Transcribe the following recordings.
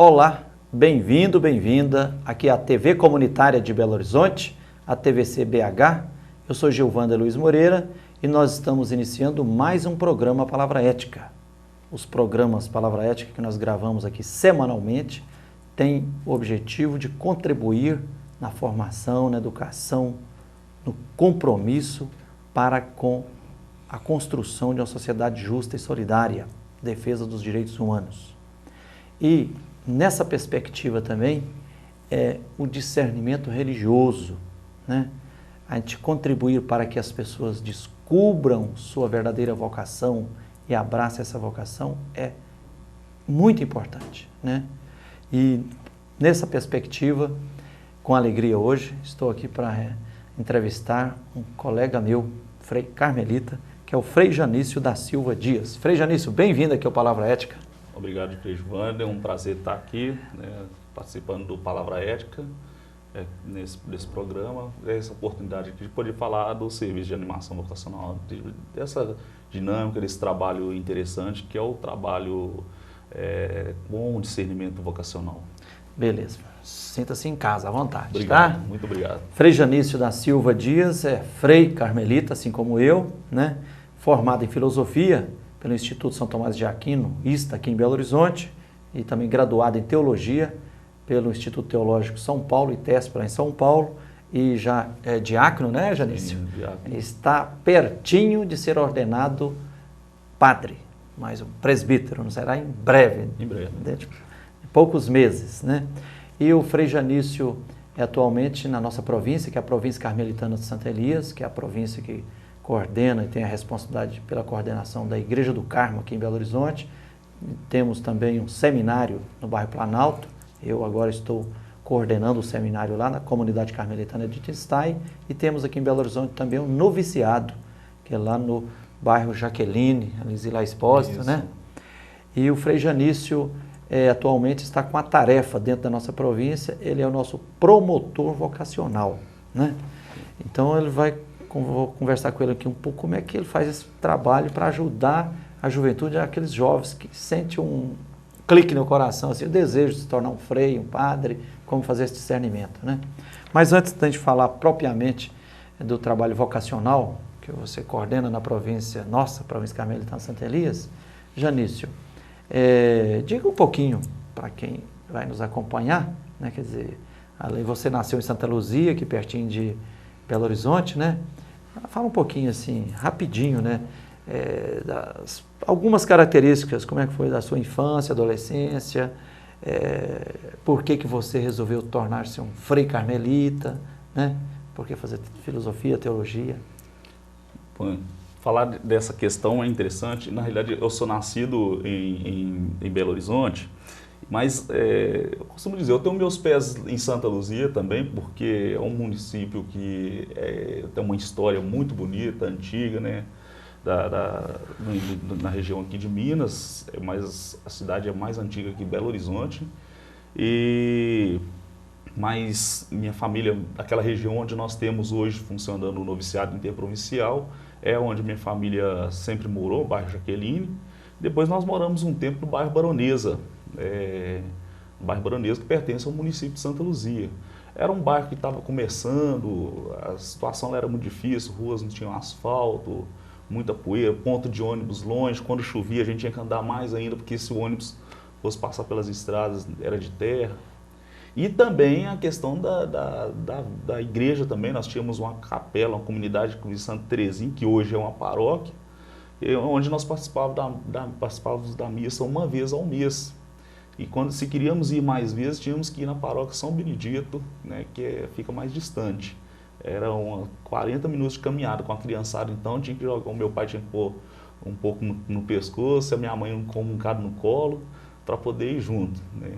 Olá, bem-vindo, bem-vinda. Aqui é a TV Comunitária de Belo Horizonte, a TVC BH. Eu sou Gilvander Luiz Moreira e nós estamos iniciando mais um programa Palavra Ética. Os programas Palavra Ética que nós gravamos aqui semanalmente têm o objetivo de contribuir na formação, na educação, no compromisso para com a construção de uma sociedade justa e solidária, defesa dos direitos humanos. E nessa perspectiva também é o discernimento religioso, né? A gente contribuir para que as pessoas descubram sua verdadeira vocação e abracem essa vocação é muito importante, né? E nessa perspectiva, com alegria hoje, estou aqui para entrevistar um colega meu, Frei Carmelita, que é o Frei Janício da Silva Dias. Frei Janício, bem-vindo aqui ao Palavra Ética. Obrigado, Frei Gilvander. É um prazer estar aqui, né, participando do Palavra Ética, nesse programa, essa oportunidade aqui de poder falar do serviço de animação vocacional, dessa dinâmica, desse trabalho interessante, que é o trabalho com discernimento vocacional. Beleza. Sinta-se em casa, à vontade. Obrigado, tá? Muito obrigado. Frei Janício da Silva Dias é Frei Carmelita, assim como eu, né? Formado em Filosofia pelo Instituto São Tomás de Aquino, ISTA, aqui em Belo Horizonte, e também graduado em Teologia pelo Instituto Teológico São Paulo, ITESP, lá em São Paulo, e já é diácono, né, Janício? Sim, diácono. Está pertinho de ser ordenado padre, mas um presbítero, não será em breve. Em breve. Dentro de poucos meses, né? E o Frei Janício é atualmente na nossa província, que é a província carmelitana de Santa Elias, que é a província que coordena e tem a responsabilidade pela coordenação da Igreja do Carmo aqui em Belo Horizonte. Temos também um seminário no bairro Planalto. Eu agora estou coordenando o seminário lá na comunidade carmelitana de Tistai. E temos aqui em Belo Horizonte também um noviciado, que é lá no bairro Jaqueline, ali Zilá Expósito, né? E o Frei Janício atualmente está com a tarefa dentro da nossa província, ele é o nosso promotor vocacional, né? Então vou conversar com ele aqui um pouco como é que ele faz esse trabalho para ajudar a juventude, aqueles jovens que sentem um clique no coração, assim, o desejo de se tornar um frei, um padre, como fazer esse discernimento, né? Mas antes da gente falar propriamente do trabalho vocacional que você coordena na província, nossa província carmelitana Santa Elias, Janício, diga um pouquinho para quem vai nos acompanhar, né? Quer dizer, você nasceu em Santa Luzia, aqui pertinho de Belo Horizonte, né? Fala um pouquinho assim, rapidinho, né? Algumas características, como é que foi da sua infância, adolescência, por que você resolveu tornar-se um frei carmelita, né? Por que fazer filosofia, teologia? Bom, falar dessa questão é interessante. Na realidade, eu sou nascido em Belo Horizonte, mas eu costumo dizer, eu tenho meus pés em Santa Luzia também, porque é um município que tem uma história muito bonita, antiga, né? Na região aqui de Minas, mas a cidade é mais antiga que Belo Horizonte. Mas minha família, aquela região onde nós temos hoje funcionando o noviciado interprovincial, é onde minha família sempre morou, o bairro Jaqueline. Depois nós moramos um tempo no bairro Baronesa, que pertence ao município de Santa Luzia. Era um bairro que estava começando, a situação era muito difícil, ruas não tinham asfalto, muita poeira, ponto de ônibus longe, quando chovia a gente tinha que andar mais ainda, porque se o ônibus fosse passar pelas estradas era de terra. E também a questão da igreja também, nós tínhamos uma capela, uma comunidade de Santa Terezinha, que hoje é uma paróquia, onde nós participávamos da missa uma vez ao mês. E se queríamos ir mais vezes, tínhamos que ir na paróquia São Benedito, né, que fica mais distante. Era 40 minutos de caminhada com a criançada, então tinha que jogar, o meu pai tinha que pôr um pouco no pescoço, a minha mãe um bocado no colo, para poder ir junto, né?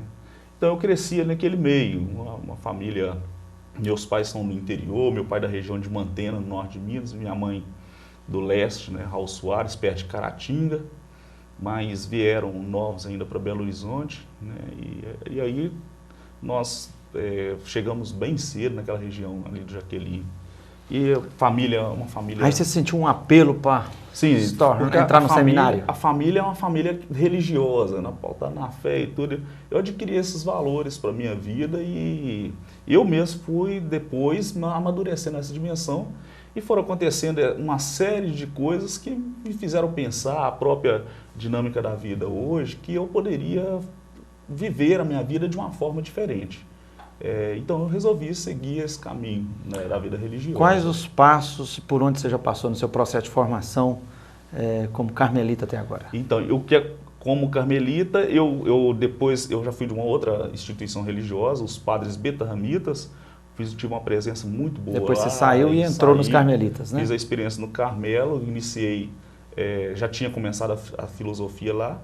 Então eu crescia naquele meio, uma família, meus pais são do interior, meu pai da região de Mantena, no norte de Minas, minha mãe do leste, né, Raul Soares, perto de Caratinga, mas vieram novos ainda para Belo Horizonte, né, e aí nós chegamos bem cedo naquela região ali do Jaqueline. E família, uma família... Aí você sentiu um apelo para entrar no seminário? A família é uma família religiosa, né? Pautada na fé e tudo. Eu adquiri esses valores para a minha vida e eu mesmo fui depois amadurecendo essa dimensão e foram acontecendo uma série de coisas que me fizeram pensar a própria dinâmica da vida hoje, que eu poderia viver a minha vida de uma forma diferente. Então eu resolvi seguir esse caminho, né, da vida religiosa. Quais os passos por onde você já passou no seu processo de formação como carmelita até agora? Então, como carmelita, depois eu já fui de uma outra instituição religiosa, os padres betarramitas, tive uma presença muito boa. Depois lá, você saiu e entrou nos carmelitas, né? Fiz a experiência no Carmelo, iniciei, já tinha começado a filosofia lá,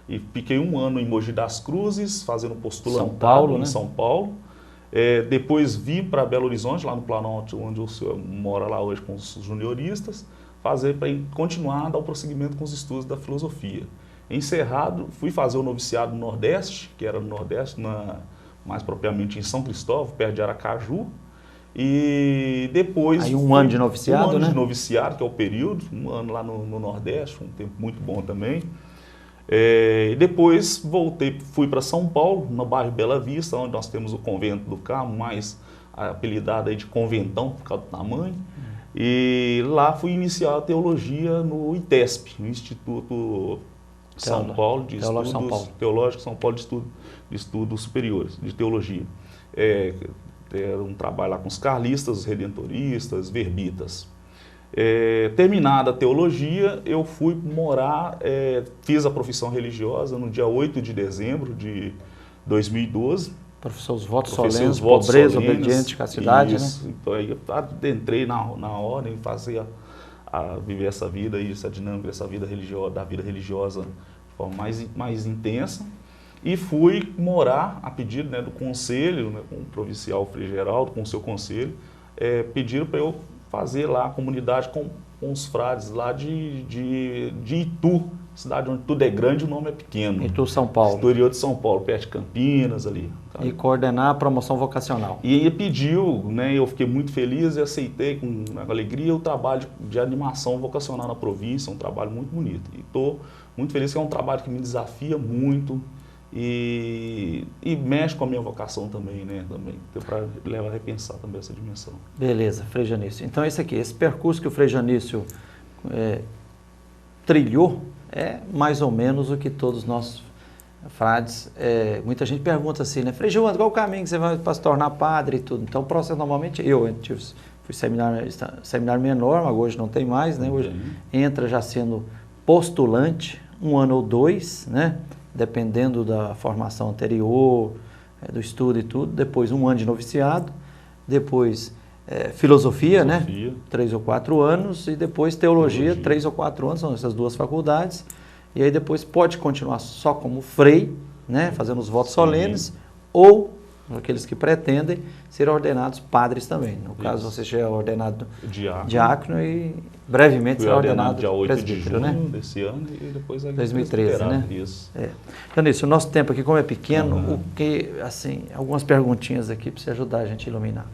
e fiquei 1 ano em Mogi das Cruzes, fazendo postulantado em São Paulo. Depois vim para Belo Horizonte, lá no Planalto, onde o senhor mora lá hoje com os junioristas, para continuar, dar o prosseguimento com os estudos da filosofia. Encerrado, fui fazer o noviciado no Nordeste, que era no Nordeste, mais propriamente em São Cristóvão, perto de Aracaju. E depois... Aí 1 ano de noviciado, 1 ano né? de noviciado, que é o período, 1 ano lá no Nordeste, um tempo muito bom também. Depois fui para São Paulo, no bairro Bela Vista, onde nós temos o convento do Carmo, mais apelidado aí de conventão, por causa do tamanho. E lá fui iniciar a teologia no ITESP, no Instituto São Paulo de Estudos Teológicos São Paulo de Estudos Superiores, de Teologia. Era um trabalho lá com os carlistas, os redentoristas, verbitas. Terminada a teologia, eu fui morar, fiz a profissão religiosa no dia 8 de dezembro de 2012. Professor, os votos solenes, pobreza, obediente, castidade, isso, né? Então aí eu entrei na ordem, fazia viver essa vida, essa dinâmica, essa vida religiosa, da vida religiosa de forma mais intensa. E fui morar, a pedido, né, do conselho, né, com o provincial Frei Geraldo, com o seu conselho, pediram para eu fazer lá a comunidade com os frades lá de Itu, cidade onde tudo é grande, o nome é pequeno. Itu, São Paulo. Interior de São Paulo, perto de Campinas ali. E coordenar a promoção vocacional. E ele pediu, né, eu fiquei muito feliz e aceitei com alegria o trabalho de animação vocacional na província, um trabalho muito bonito. E estou muito feliz que é um trabalho que me desafia muito e mexe com a minha vocação também, né, para levar a repensar também essa dimensão. Beleza, Frei Janício. Então esse percurso que o Frei Janício trilhou é mais ou menos o que todos nós frades, muita gente pergunta assim, né, Frei João, qual o caminho que você vai para se tornar padre e tudo? Então o processo normalmente, fui seminário menor, mas hoje não tem mais, né, hoje entra já sendo postulante, 1 ano ou 2, né, dependendo da formação anterior, do estudo e tudo, depois 1 ano de noviciado, depois filosofia, né, 3 ou 4 anos, e depois teologia, 3 ou 4 anos, são essas 2 faculdades, e aí depois pode continuar só como frei, né, fazendo os votos solenes, ou aqueles que pretendem ser ordenados padres também. No caso, você já é ordenado diácono e brevemente será ordenado dia 8 presbítero, de junho, né? Desse ano e depois 2013, né? Isso. Janício, o nosso tempo aqui, como é pequeno, algumas perguntinhas aqui para você ajudar a gente a iluminar.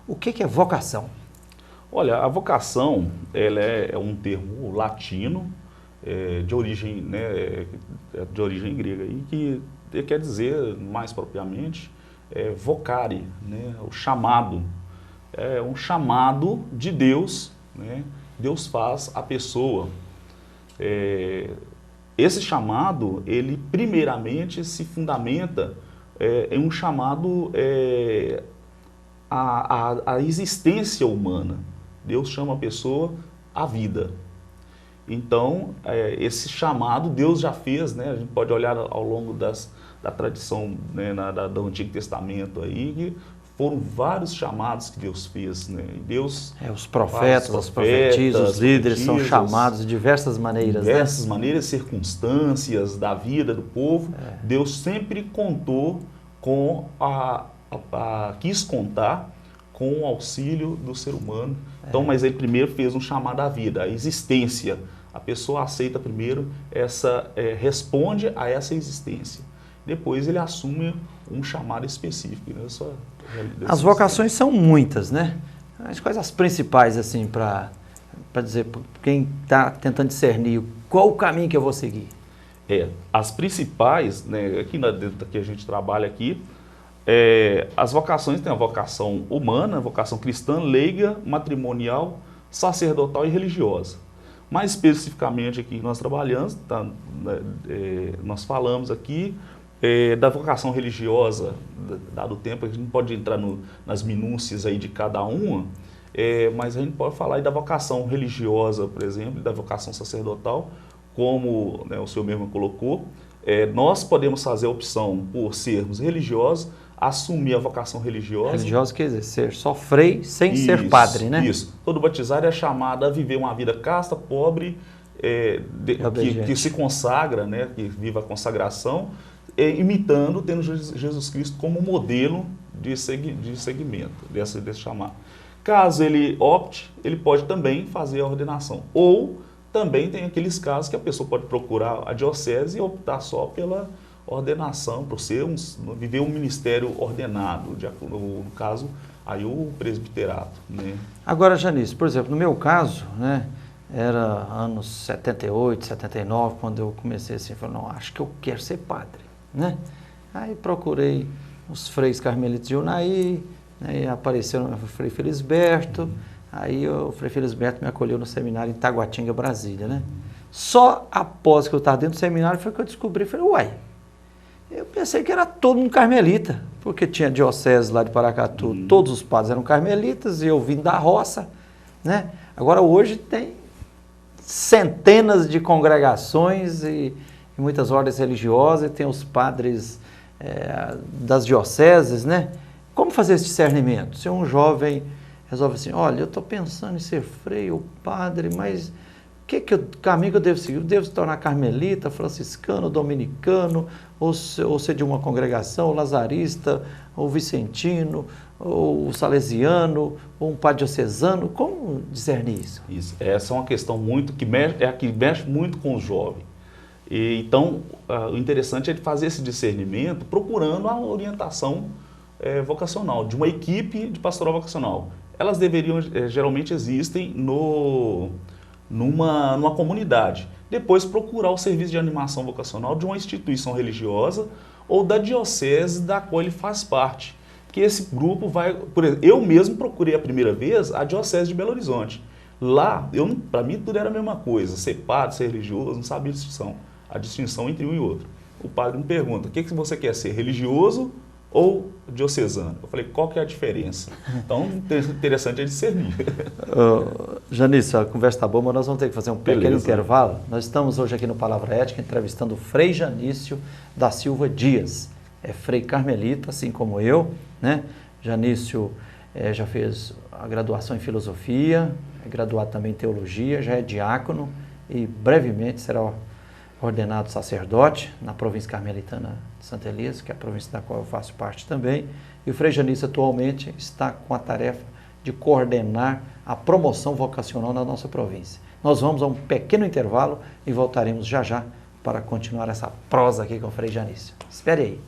O que é vocação? Olha, a vocação, ela é um termo latino, de origem grega, e que quer dizer, mais propriamente, vocare, né, o chamado. É um chamado de Deus, né? Deus faz a pessoa. Esse chamado, ele primeiramente se fundamenta em um chamado à existência humana. Deus chama a pessoa à vida. Então, esse chamado Deus já fez, né? A gente pode olhar ao longo da tradição, né, do Antigo Testamento aí, que foram vários chamados que Deus fez, né? Deus, os profetas, as profetisas, os líderes são chamados de diversas maneiras. Diversas maneiras, circunstâncias da vida do povo. Deus sempre contou com quis contar com o auxílio do ser humano. Então, mas ele primeiro fez um chamado à vida, à existência. A pessoa aceita primeiro responde a essa existência. Depois ele assume um chamado específico. Né? As vocações são muitas, né? Mas quais as principais, assim, para dizer, pra quem está tentando discernir qual o caminho que eu vou seguir? As principais, né, aqui dentro que a gente trabalha aqui, as vocações tem a vocação humana, a vocação cristã, leiga, matrimonial, sacerdotal e religiosa. Mais especificamente aqui nós trabalhamos, nós falamos aqui da vocação religiosa, dado o tempo, a gente não pode entrar nas minúcias aí de cada uma, mas a gente pode falar aí da vocação religiosa, por exemplo, e da vocação sacerdotal, como, né, o senhor mesmo colocou. Nós podemos fazer a opção por sermos religiosos, assumir a vocação religiosa. Religiosa quer dizer, ser só frei sem ser padre, né? Isso. Todo batizado é chamado a viver uma vida casta, pobre, que se consagra, né, que vive a consagração, imitando, tendo Jesus Cristo como modelo de segmento, desse chamado. Caso ele opte, ele pode também fazer a ordenação. Ou também tem aqueles casos que a pessoa pode procurar a diocese e optar só pela ordenação, por viver um ministério ordenado, no caso, aí o presbiterato, né? Agora, Janice, por exemplo, no meu caso, né, era anos 78, 79, quando eu comecei assim, falei, não, acho que eu quero ser padre, né? Aí procurei os freis carmelitas de Unai, né, e apareceu o Frei Felisberto, aí o Frei Felisberto me acolheu no seminário em Taguatinga, Brasília, né? Só após que eu estava dentro do seminário foi que eu descobri, falei, uai, eu pensei que era todo mundo carmelita, porque tinha diocese lá de Paracatu, todos os padres eram carmelitas e eu vim da roça, né? Agora hoje tem centenas de congregações e muitas ordens religiosas, e tem os padres das dioceses, né? Como fazer esse discernimento? Se um jovem resolve assim, olha, eu estou pensando em ser freio ou padre, mas que caminho que eu devo seguir? Eu devo se tornar carmelita, franciscano, dominicano, ou ser de uma congregação, ou lazarista, ou vicentino, ou salesiano, ou um padre diocesano? Como discernir isso? Isso. Essa é uma questão que mexe muito com o jovem. Então, o interessante é fazer esse discernimento procurando a orientação vocacional, de uma equipe de pastoral vocacional. Elas geralmente existem numa comunidade. Depois procurar o serviço de animação vocacional de uma instituição religiosa ou da diocese da qual ele faz parte. Que esse grupo vai... Por exemplo, eu mesmo procurei a primeira vez a diocese de Belo Horizonte. Lá, para mim tudo era a mesma coisa, ser padre, ser religioso, não sabia a distinção entre um e outro. O padre me pergunta, o que você quer ser, religioso ou diocesano? Eu falei, qual que é a diferença? Então, interessante é discernir. Janice, a conversa está boa, mas nós vamos ter que fazer um pequeno intervalo. Nós estamos hoje aqui no Palavra Ética entrevistando o Frei Janício da Silva Dias. É frei carmelita, assim como eu, né? Janício já fez a graduação em filosofia, é graduado também em teologia, já é diácono e brevemente será ordenado sacerdote na província carmelitana de Santa Elisa, que é a província da qual eu faço parte também. E o Frei Janício atualmente está com a tarefa de coordenar a promoção vocacional na nossa província. Nós vamos a um pequeno intervalo e voltaremos já já para continuar essa prosa aqui com o Frei Janício. Espere aí.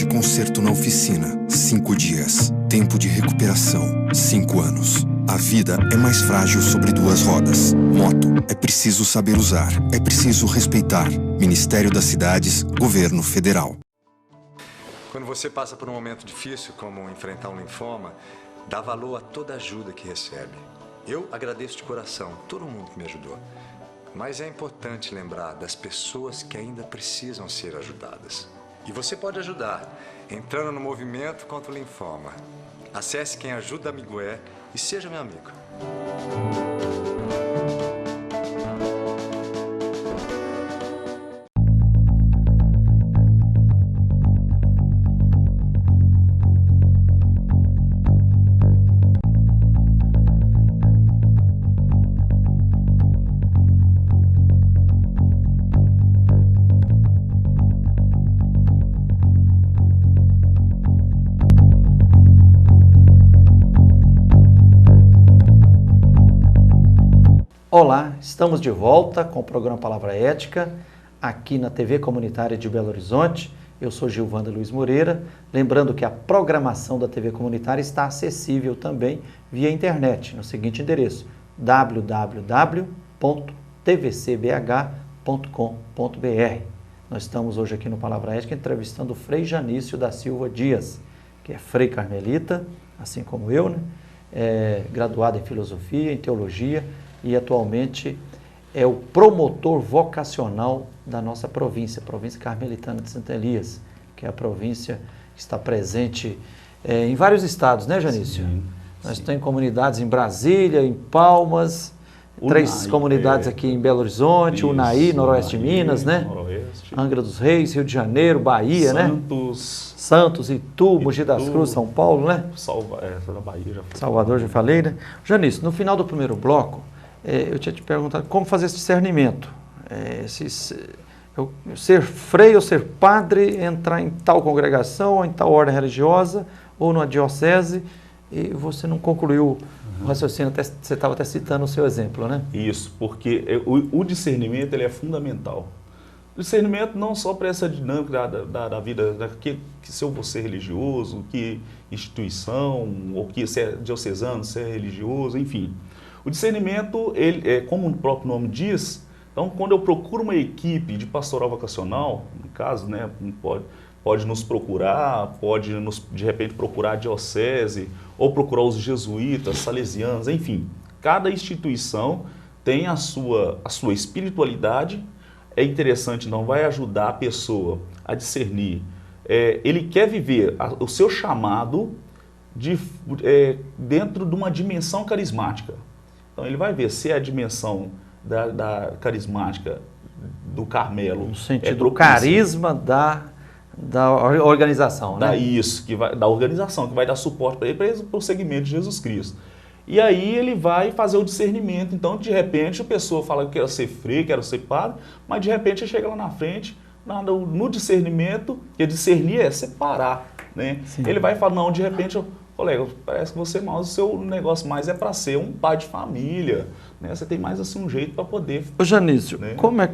Concerto na oficina, 5 dias. Tempo de recuperação, 5 anos. A vida é mais frágil sobre 2 rodas. Moto, é preciso saber usar, é preciso respeitar. Ministério das Cidades, Governo Federal. Quando você passa por um momento difícil, como enfrentar um linfoma, dá valor a toda ajuda que recebe. Eu agradeço de coração todo mundo que me ajudou. Mas é importante lembrar das pessoas que ainda precisam ser ajudadas. E você pode ajudar, entrando no movimento contra o linfoma. Acesse Quem Ajuda Amigo É e seja meu amigo. Olá, estamos de volta com o programa Palavra Ética, aqui na TV Comunitária de Belo Horizonte. Eu sou Gilvanda Luiz Moreira, lembrando que a programação da TV Comunitária está acessível também via internet, no seguinte endereço, www.tvcbh.com.br. Nós estamos hoje aqui no Palavra Ética entrevistando o Frei Janício da Silva Dias, que é frei carmelita, assim como eu, né? É graduado em filosofia, em teologia e atualmente é o promotor vocacional da nossa província, a província carmelitana de Santa Elias, que é a província que está presente em vários estados, né, Janício? Sim, Nós sim. temos comunidades em Brasília, em Palmas, três Unai, comunidades aqui em Belo Horizonte, isso, Unai, Noroeste de Unai, Minas, né? Noroeste. Angra dos Reis, Rio de Janeiro, Bahia, né? Santos, Itu, Mogi das Cruzes, São Paulo, né? Da Bahia já foi. Salvador, já falei, né? Janício, no final do primeiro bloco, eu tinha te perguntado como fazer esse discernimento. Eu ser frei ou ser padre, entrar em tal congregação, ou em tal ordem religiosa, ou numa diocese, e você não concluiu o raciocínio, você estava até citando o seu exemplo, né? Isso, porque o discernimento ele é fundamental. O discernimento não só para essa dinâmica da vida, que se eu vou ser religioso, que instituição, ou que se é diocesano, se é religioso, enfim. O discernimento, ele é como o próprio nome diz, então quando eu procuro uma equipe de pastoral vocacional, no caso, né, pode nos procurar, pode de repente procurar a diocese, ou procurar os jesuítas, salesianos, enfim. Cada instituição tem a sua espiritualidade. É interessante, não vai ajudar a pessoa a discernir. Ele quer viver o seu chamado dentro de uma dimensão carismática. Então ele vai ver se a dimensão da carismática do Carmelo no sentido do carisma da organização, né? Da organização, que vai dar suporte para o segmento de Jesus Cristo. E aí ele vai fazer o discernimento. Então, de repente, a pessoa fala que quero ser frei, quero ser padre, mas de repente ele chega lá na frente, no discernimento, que discernir é separar, né? Ele vai falar, não, de repente, colega, parece que você o seu negócio mais é para ser um pai de família, né? Você tem mais assim um jeito para poder... Ô Janício, né? como é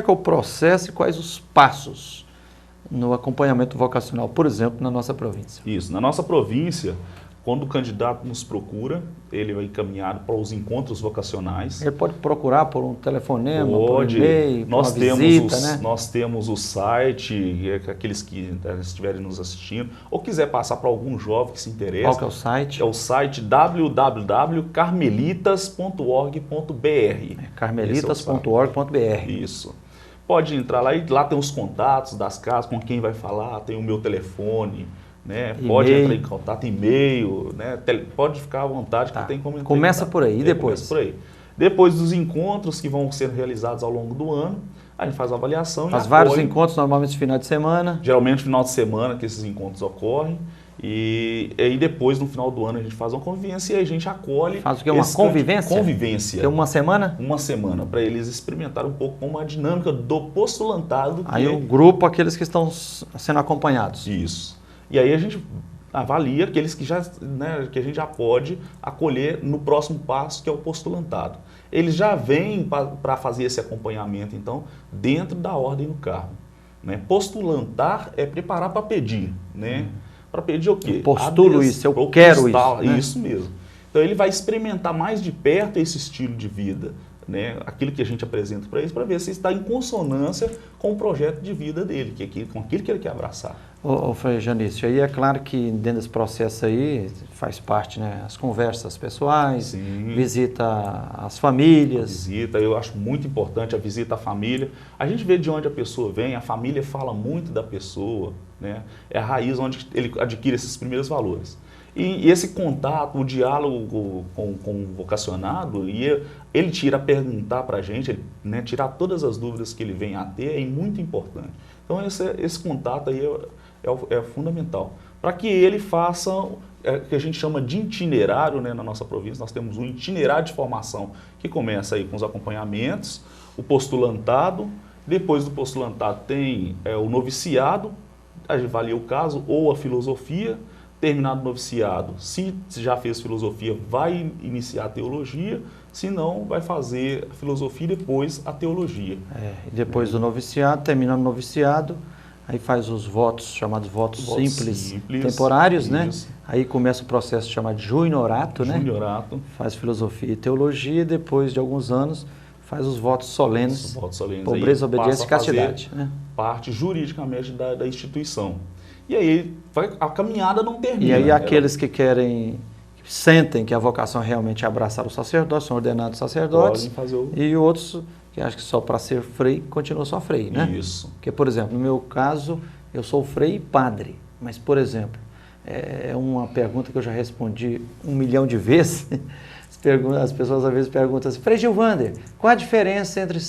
que é o processo e quais os passos no acompanhamento vocacional, por exemplo, na nossa província? Isso, na nossa província, quando o candidato nos procura, ele é encaminhado para os encontros vocacionais. Ele pode procurar por um telefonema, pode, por e-mail, por uma visita, né? Nós temos o site, aqueles que estiverem nos assistindo, ou quiser passar para algum jovem que se interessa. Qual que é o site? É o site www.carmelitas.org.br. Carmelitas.org.br. Isso. Pode entrar lá e lá tem os contatos das casas, com quem vai falar, tem o meu telefone, né? Pode entrar em contato, e-mail, né? Pode ficar à vontade que tem como entrar. Começa por aí, e depois? Começa por aí. Depois dos encontros que vão ser realizados ao longo do ano, a gente faz uma avaliação. Faz vários encontros, normalmente no final de semana. Geralmente no final de semana que esses encontros ocorrem. E aí depois, no final do ano, a gente faz uma convivência e a gente acolhe. Faz o que? Uma convivência? Convivência. Que é uma semana? Uma semana, para eles experimentarem um pouco como a dinâmica do postulantado. Aí o grupo, aqueles que estão sendo acompanhados. Isso. E aí a gente avalia aqueles que a gente já pode acolher no próximo passo, que é o postulantado. Eles já vêm para fazer esse acompanhamento, então, dentro da ordem do cargo. Né? Postulantar é preparar para pedir, né? Para pedir o quê? Eu postulo isso, eu quero isso. Né? Isso mesmo. Então ele vai experimentar mais de perto esse estilo de vida, né? Aquilo que a gente apresenta para eles, para ver se está em consonância com o projeto de vida dele, com aquilo que ele quer abraçar. Ô Frei Janício, aí é claro que dentro desse processo aí faz parte, né, as conversas pessoais, Sim. Visita às famílias. Visita, eu acho muito importante a visita à família. A gente vê de onde a pessoa vem, a família fala muito da pessoa, né? É a raiz onde ele adquire esses primeiros valores. E esse contato, o diálogo com o vocacionado, e ele tira a perguntar para a gente, né, tirar todas as dúvidas que ele vem a ter, é muito importante. Então esse contato aí é fundamental. Para que ele faça o que a gente chama de itinerário, né, na nossa província. Nós temos um itinerário de formação que começa aí com os acompanhamentos, o postulantado, depois do postulantado tem o noviciado, a gente avalia o caso, ou a filosofia. Terminado o noviciado, se já fez filosofia, vai iniciar a teologia. senão vai fazer a filosofia e depois a teologia. E depois do noviciado, terminando o noviciado, aí faz os votos, chamados votos simples temporários, né? Aí começa o processo chamado juniorato, né? Juniorato. Faz filosofia e teologia, e depois de alguns anos faz os votos solenes, pobreza, obediência e castidade. Né? Parte juridicamente da instituição. E aí a caminhada não termina. E aí aqueles que querem, sentem que a vocação realmente é abraçar o sacerdócio, são ordenados sacerdotes, e outros que acham que só para ser frei, continua só frei, né? Isso. Porque, por exemplo, no meu caso, eu sou frei e padre, mas, por exemplo, é uma pergunta que eu já respondi 1 milhão de vezes. As pessoas às vezes perguntam assim: Frei Gilvander, qual a diferença entre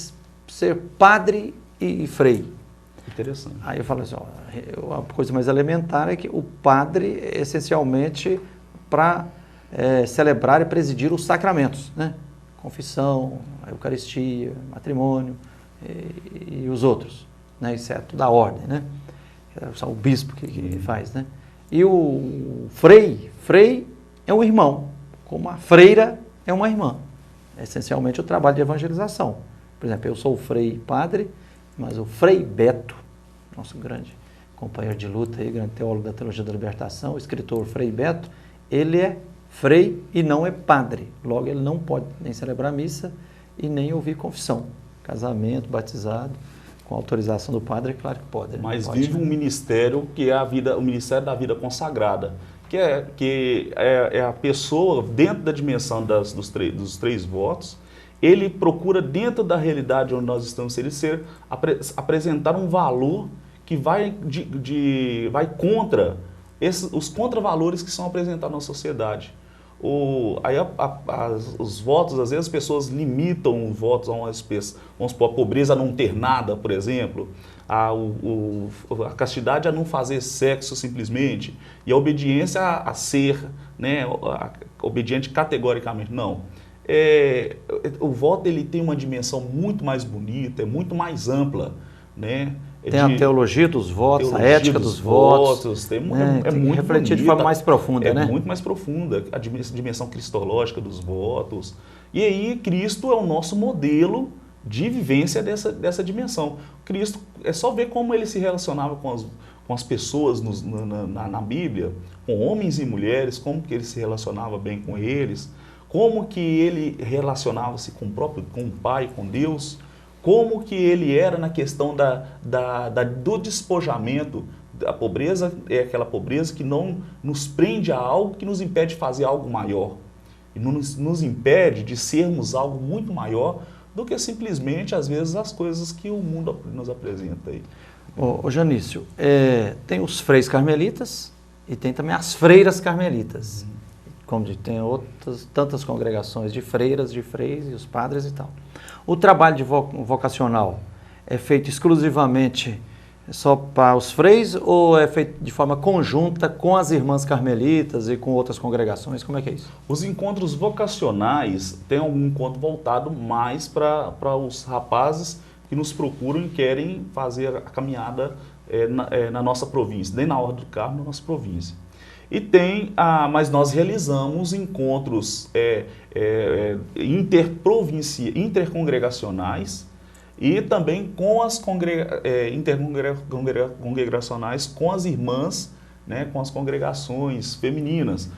ser padre e frei? Interessante. Aí eu falo assim, a coisa mais elementar é que o padre é essencialmente para celebrar e presidir os sacramentos, né? Confissão, a Eucaristia, matrimônio e os outros, né? Isso é tudo da ordem, né? É só o bispo que faz, né? E o frei é um irmão, como a freira é uma irmã. É essencialmente o trabalho de evangelização. Por exemplo, eu sou o frei e padre, mas o Frei Beto, nosso grande companheiro de luta, aí, grande teólogo da teologia da libertação, o escritor Frei Beto, ele é frei e não é padre. Logo, ele não pode nem celebrar missa e nem ouvir confissão. Casamento, batizado, com autorização do padre, é claro que pode. Mas pode, vive um ministério que é o ministério da vida consagrada, que é a pessoa, dentro da dimensão dos três votos, ele procura, dentro da realidade onde nós estamos inseridos, apresentar um valor que vai contra os contravalores que são apresentados na sociedade. Os votos, às vezes as pessoas limitam os votos a uma espécie, vamos supor, a pobreza a não ter nada, por exemplo, a castidade a não fazer sexo simplesmente, e a obediência a ser, né, obediente categoricamente. Não. O voto ele tem uma dimensão muito mais bonita, é muito mais ampla, né? Tem a teologia dos votos, a ética dos votos. Tem muito refletir de forma mais profunda, né? É muito mais profunda, a dimensão cristológica dos votos. E aí Cristo é o nosso modelo de vivência dessa dimensão. Cristo, é só ver como ele se relacionava com as pessoas na Bíblia, com homens e mulheres, como que ele se relacionava bem com eles, como que ele relacionava-se com o Pai, com Deus, como que ele era na questão do despojamento. A pobreza é aquela pobreza que não nos prende a algo que nos impede de fazer algo maior. E nos impede de sermos algo muito maior do que simplesmente, às vezes, as coisas que o mundo nos apresenta aí. Ô Janício, tem os freis carmelitas e tem também as freiras carmelitas. Como tem tantas congregações de freiras, de freis e os padres e tal. O trabalho vocacional é feito exclusivamente só para os freis ou é feito de forma conjunta com as irmãs carmelitas e com outras congregações? Como é que é isso? Os encontros vocacionais têm algum encontro voltado mais para os rapazes que nos procuram e querem fazer a caminhada na nossa província, nem na Ordem do Carmo, na nossa província. E mas nós realizamos encontros intercongregacionais e também com as intercongregacionais com as irmãs, né, com as congregações femininas.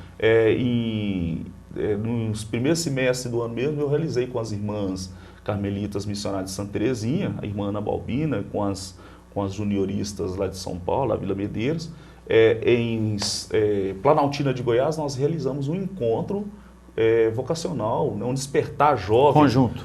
Nos primeiros semestres do ano mesmo eu realizei com as irmãs carmelitas missionárias de Santa Terezinha, a irmã Ana Balbina, com as junioristas lá de São Paulo, a Vila Medeiros. Em Planaltina de Goiás, nós realizamos um encontro vocacional, né, um despertar jovem.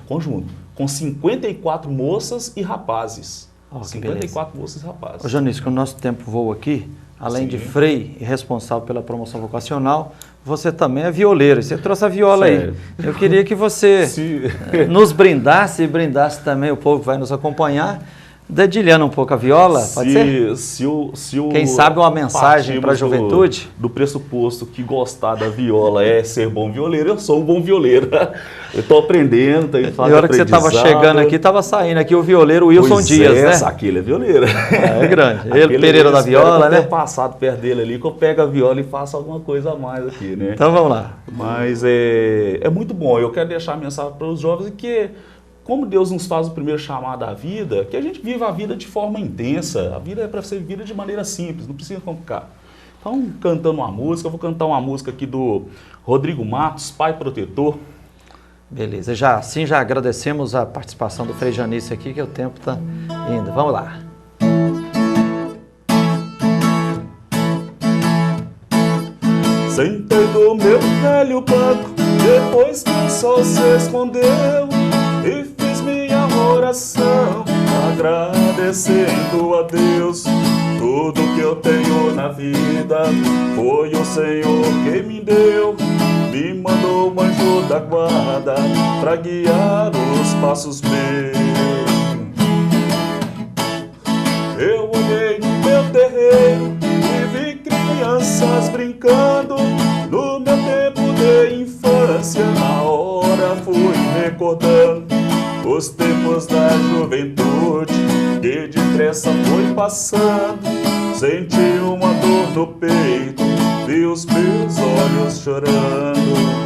Conjunto. Com 54 moças e rapazes. 54 moças e rapazes. Ô Janício, que o nosso tempo voa aqui, além de frei e responsável pela promoção vocacional, você também é violeiro. Você trouxe a viola aí. Eu queria que você nos brindasse e brindasse também o povo que vai nos acompanhar Dedilhando um pouco a viola, pode ser? Quem sabe uma mensagem para a juventude? Do pressuposto que gostar da viola é ser bom violeiro, eu sou um bom violeiro. Eu estou aprendendo, estou fazendo. E a hora que você estava chegando aqui, estava saindo aqui o violeiro Wilson Dias, né? Aquele é violeiro. É grande. Ele, Pereira da Viola, né? Eu passado perto dele ali, que eu pego a viola e faço alguma coisa a mais aqui, né? Então vamos lá. Mas é muito bom. Eu quero deixar a mensagem para os jovens que, como Deus nos faz o primeiro chamado à vida, que a gente viva a vida de forma intensa. A vida é para ser vivida de maneira simples, não precisa complicar. Então, cantando uma música, eu vou cantar uma música aqui do Rodrigo Matos, Pai Protetor. Beleza, assim já agradecemos a participação do Frei Janício aqui, que o tempo está indo. Vamos lá. Sentei no meu velho banco, depois que o sol se escondeu, e fiz minha oração, agradecendo a Deus. Tudo que eu tenho na vida foi o Senhor que me deu. Me mandou um anjo da guarda pra guiar os passos meus. Eu olhei no meu terreiro e vi crianças brincando. No meu tempo de infância, na hora fui recordando os tempos da juventude que depressa foi passando. Senti uma dor no peito, vi os meus olhos chorando.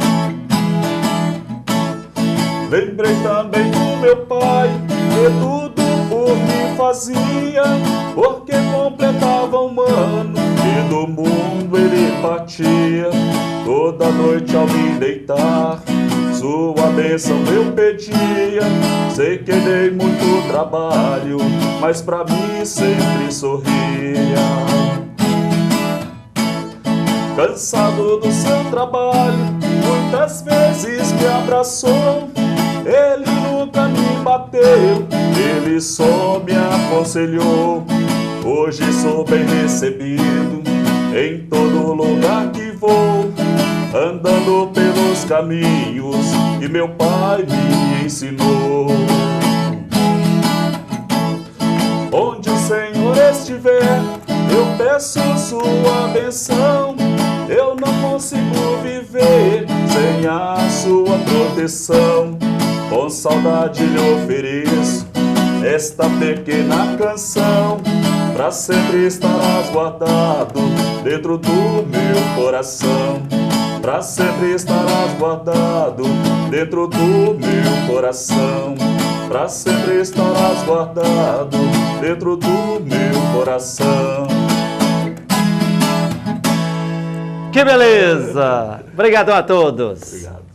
Lembrei também do meu pai, que tudo por mim fazia, porque completava um ano e do mundo ele partia. Toda noite ao me deitar, sua bênção eu pedia. Sei que dei muito trabalho, mas pra mim sempre sorria. Cansado do seu trabalho, muitas vezes me abraçou. Ele nunca me bateu, ele só me aconselhou. Hoje sou bem recebido em todo lugar que vou, andando pelos caminhos que meu pai me ensinou. Onde o Senhor estiver, eu peço sua benção. Eu não consigo viver sem a sua proteção. Com saudade lhe ofereço esta pequena canção. Pra sempre estarás guardado dentro do meu coração. Pra sempre estarás guardado dentro do meu coração. Pra sempre estarás guardado dentro do meu coração. Que beleza! Obrigadão a todos. Obrigado.